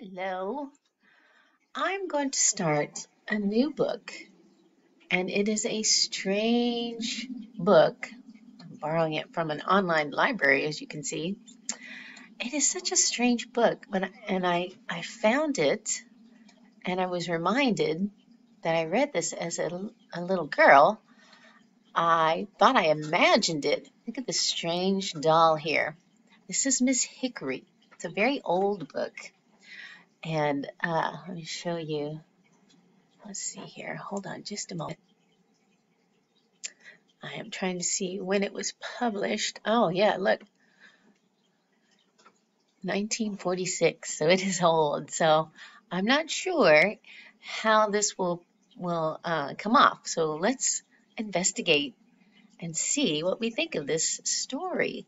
Hello. I'm going to start a new book, and it is a strange book. I'm borrowing it from an online library, as you can see. It is such a strange book, and I found it, and I was reminded that I read this as a little girl. I thought I imagined it. Look at this strange doll here. This is Miss Hickory. It's a very old book, and let me show you. Let's see here. Hold on just a moment. I am trying to see when it was published. Oh, yeah, look, 1946. So it is old. So I'm not sure how this will come off. So let's investigate and see what we think of this story.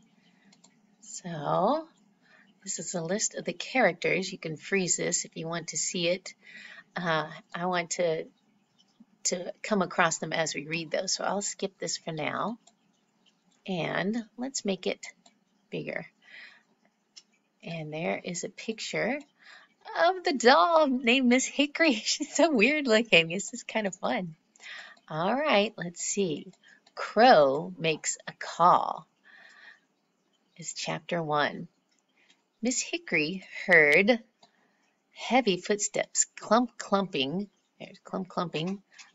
So this is a list of the characters. You can freeze this if you want to see it. I want to come across them as we read those. So I'll skip this for now. And let's make it bigger. And there is a picture of the doll named Miss Hickory. She's so weird looking. This is kind of fun. All right, let's see. Crow makes a call is chapter 1. Miss Hickory heard heavy footsteps clumping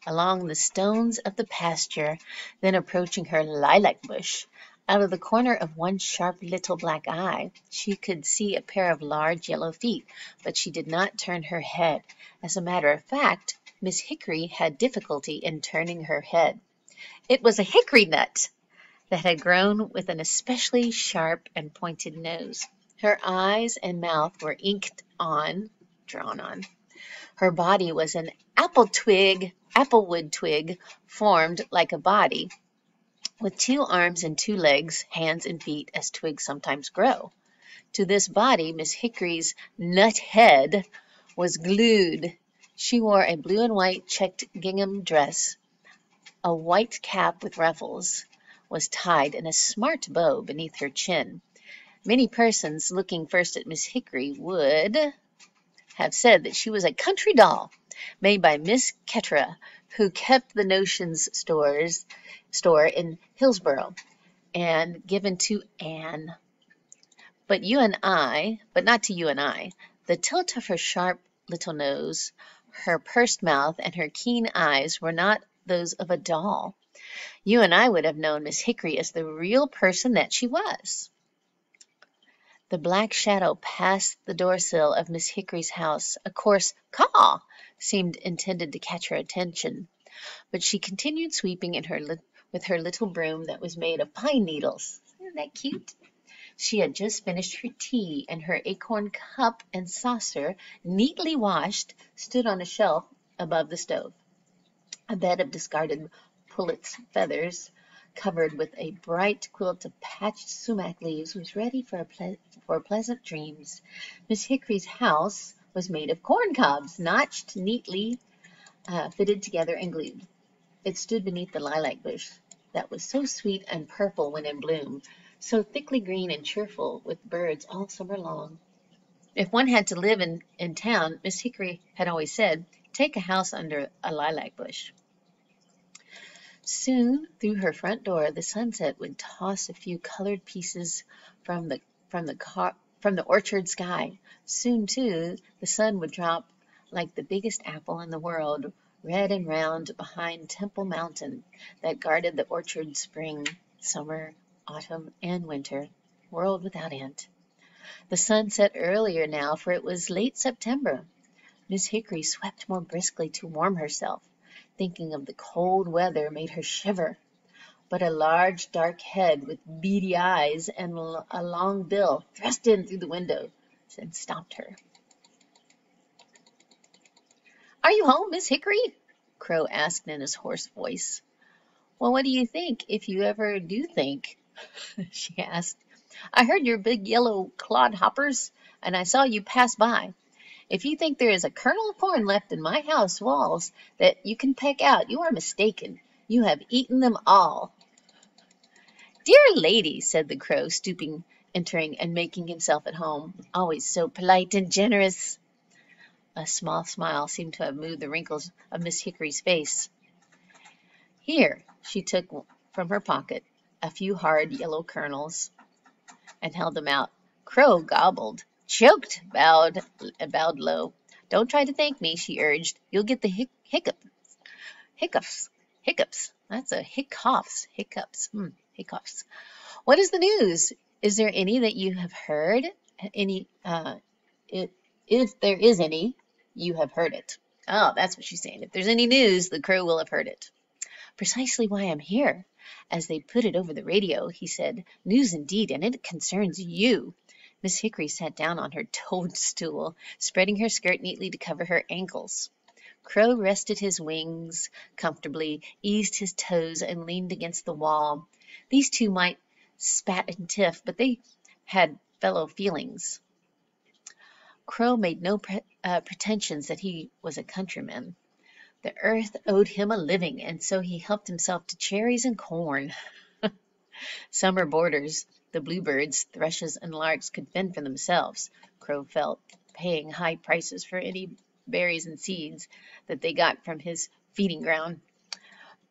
along the stones of the pasture, then approaching her lilac bush. Out of the corner of one sharp little black eye, she could see a pair of large yellow feet, but she did not turn her head. As a matter of fact, Miss Hickory had difficulty in turning her head. It was a hickory nut that had grown with an especially sharp and pointed nose. Her eyes and mouth were drawn on. Her body was an applewood twig formed like a body, with 2 arms and 2 legs, hands and feet, as twigs sometimes grow. To this body, Miss Hickory's nut head was glued. She wore a blue and white checked gingham dress. A white cap with ruffles was tied in a smart bow beneath her chin. Many persons looking first at Miss Hickory would have said that she was a country doll made by Miss Kettera, who kept the Notions store in Hillsborough, and given to Anne. But not to you and I. The tilt of her sharp little nose, her pursed mouth, and her keen eyes were not those of a doll. You and I would have known Miss Hickory as the real person that she was. The black shadow passed the doorsill of Miss Hickory's house. A coarse caw seemed intended to catch her attention, but she continued sweeping with her little broom that was made of pine needles. Isn't that cute? She had just finished her tea, and her acorn cup and saucer, neatly washed, stood on a shelf above the stove. A bed of discarded pullet's feathers, covered with a bright quilt of patched sumac leaves, was ready for pleasant dreams. Miss Hickory's house was made of corn cobs, notched neatly, fitted together and glued. It stood beneath the lilac bush that was so sweet and purple when in bloom, so thickly green and cheerful with birds all summer long. If one had to live in town, Miss Hickory had always said, take a house under a lilac bush. Soon, through her front door, the sunset would toss a few colored pieces from the orchard sky. Soon, too, the sun would drop like the biggest apple in the world, red and round behind Temple Mountain, that guarded the orchard spring, summer, autumn, and winter, world without end. The sun set earlier now, for it was late September. Miss Hickory swept more briskly to warm herself. Thinking of the cold weather made her shiver, but a large dark head with beady eyes and a long bill thrust in through the window and stopped her. "Are you home, Miss Hickory?" Crow asked in his hoarse voice. "Well, what do you think, if you ever do think?" she asked. "I heard your big yellow clodhoppers, and I saw you pass by. If you think there is a kernel of corn left in my house walls that you can peck out, you are mistaken. You have eaten them all." "Dear lady," said the Crow, stooping, entering, and making himself at home. "Always so polite and generous." A small smile seemed to have moved the wrinkles of Miss Hickory's face. Here, she took from her pocket a few hard yellow kernels and held them out. Crow gobbled, choked, bowed low. Don't try to thank me, she urged. You'll get the hiccups. Hiccups. That's a hiccups. Hiccups. What is the news? Is there any that you have heard? Any, if there is any, you have heard it. Oh, that's what she's saying. If there's any news, the crow will have heard it. Precisely why I'm here. As they put it over the radio, he said, news indeed, and it concerns you. Miss Hickory sat down on her toadstool, spreading her skirt neatly to cover her ankles. Crow rested his wings comfortably, eased his toes, and leaned against the wall. These two might spat and tiff, but they had fellow feelings. Crow made no pretensions that he was a countryman. The earth owed him a living, and so he helped himself to cherries and corn. Summer boarders, the bluebirds, thrushes, and larks could fend for themselves, Crow felt, paying high prices for any berries and seeds that they got from his feeding ground.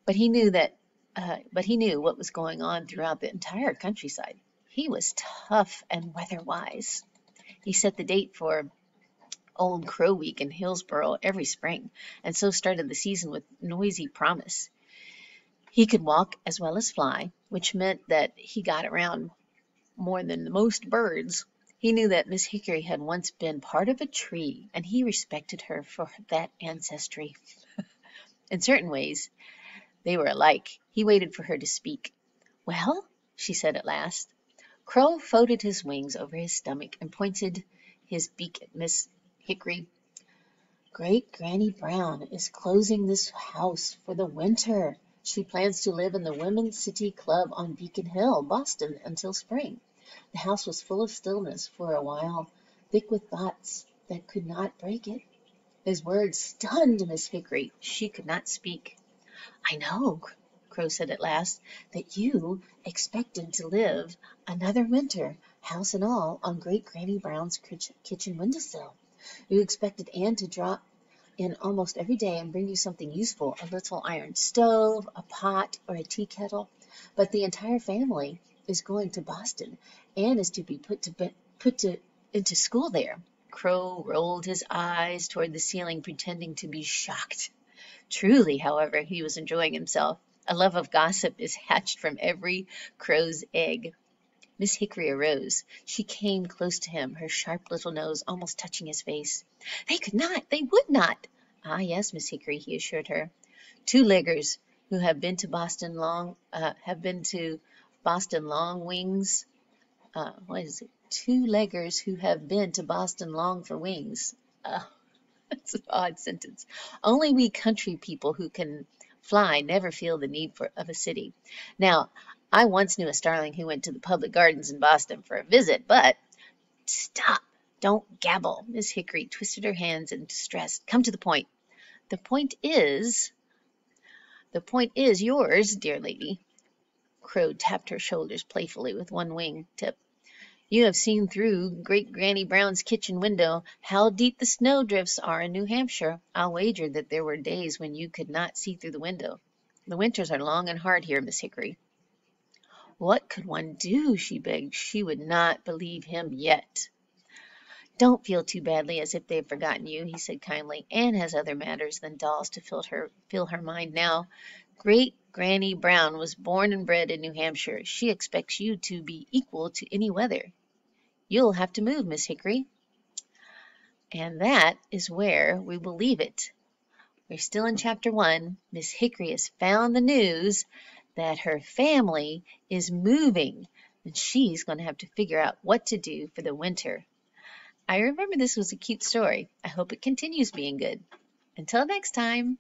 But he knew what was going on throughout the entire countryside. He was tough and weather-wise. He set the date for Old Crow Week in Hillsboro every spring, and so started the season with noisy promise. He could walk as well as fly, which meant that he got around more than most birds. He knew that Miss Hickory had once been part of a tree, and he respected her for that ancestry. In certain ways, they were alike. He waited for her to speak. Well, she said at last. Crow folded his wings over his stomach and pointed his beak at Miss Hickory. Great Granny Brown is closing this house for the winter. She plans to live in the Women's City Club on Beacon Hill, Boston, until spring. The house was full of stillness for a while, thick with thoughts that could not break it. His words stunned Miss Hickory. She could not speak. I know, Crow said at last, that you expected to live another winter, house and all, on Great Granny Brown's kitchen windowsill. You expected Anne to drop in almost every day and bring you something useful, a little iron stove, a pot, or a tea kettle. But the entire family is going to Boston. Anne is to be put into school there. Crow rolled his eyes toward the ceiling, pretending to be shocked. Truly, however, he was enjoying himself. A love of gossip is hatched from every crow's egg. Miss Hickory arose. She came close to him, her sharp little nose almost touching his face. They could not, they would not. Ah, yes, Miss Hickory, he assured her. Two-leggers who have been to Boston long wings. What is it? Two-leggers who have been to Boston long for wings. That's an odd sentence. Only we country people who can fly never feel the need of a city. Now, I once knew a starling who went to the public gardens in Boston for a visit, but... Stop! Don't gabble! Miss Hickory twisted her hands in distress. Come to the point. The point is yours, dear lady. Crow tapped her shoulders playfully with one wing tip. You have seen through Great Granny Brown's kitchen window how deep the snowdrifts are in New Hampshire. I'll wager that there were days when you could not see through the window. The winters are long and hard here, Miss Hickory. What could one do? She begged. She would not believe him yet. Don't feel too badly as if they've forgotten you, he said kindly. Anne has other matters than dolls to fill her mind now. Great Granny Brown was born and bred in New Hampshire. She expects you to be equal to any weather. You'll have to move, Miss Hickory. And that is where we will leave it. We're still in Chapter 1. Miss Hickory has found the news that her family is moving, and she's going to have to figure out what to do for the winter. I remember this was a cute story. I hope it continues being good. Until next time.